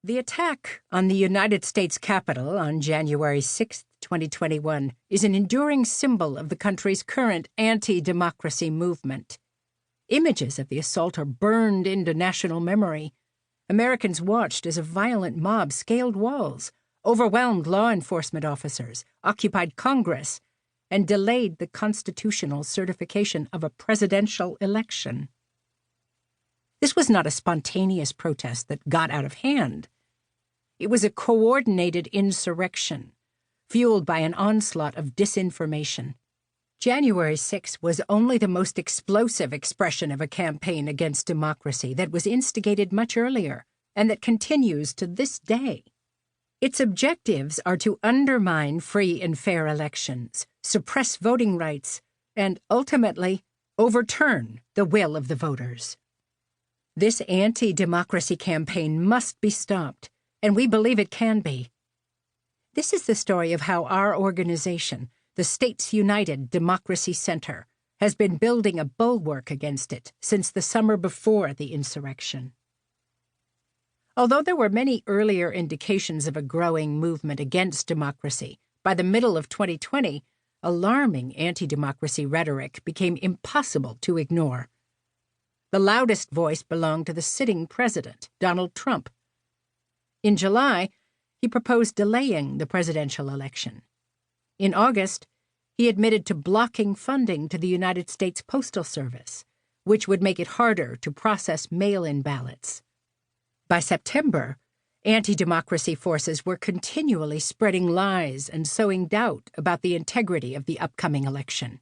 The attack on the United States Capitol on January 6, 2021, is an enduring symbol of the country's current anti-democracy movement. Images of the assault are burned into national memory. Americans watched as a violent mob scaled walls, overwhelmed law enforcement officers, occupied Congress, and delayed the constitutional certification of a presidential election. This was not a spontaneous protest that got out of hand. It was a coordinated insurrection, fueled by an onslaught of disinformation. January 6 was only the most explosive expression of a campaign against democracy that was instigated much earlier and that continues to this day. Its objectives are to undermine free and fair elections, suppress voting rights, and ultimately overturn the will of the voters. This anti-democracy campaign must be stopped, and we believe it can be. This is the story of how our organization, the States United Democracy Center, has been building a bulwark against it since the summer before the insurrection. Although there were many earlier indications of a growing movement against democracy, by the middle of 2020, alarming anti-democracy rhetoric became impossible to ignore. The loudest voice belonged to the sitting president, Donald Trump. In July, he proposed delaying the presidential election. In August, he admitted to blocking funding to the United States Postal Service, which would make it harder to process mail-in ballots. By September, anti-democracy forces were continually spreading lies and sowing doubt about the integrity of the upcoming election.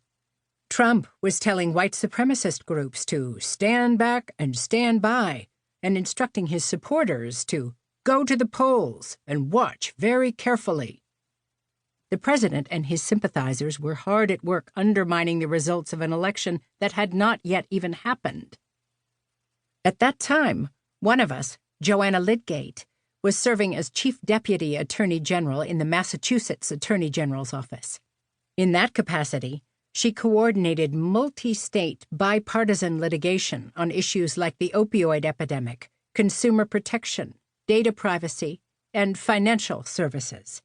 Trump was telling white supremacist groups to stand back and stand by, and instructing his supporters to go to the polls and watch very carefully. The president and his sympathizers were hard at work undermining the results of an election that had not yet even happened. At that time, one of us, Joanna Lydgate, was serving as Chief Deputy Attorney General in the Massachusetts Attorney General's office. In that capacity, she coordinated multi-state bipartisan litigation on issues like the opioid epidemic, consumer protection, data privacy, and financial services.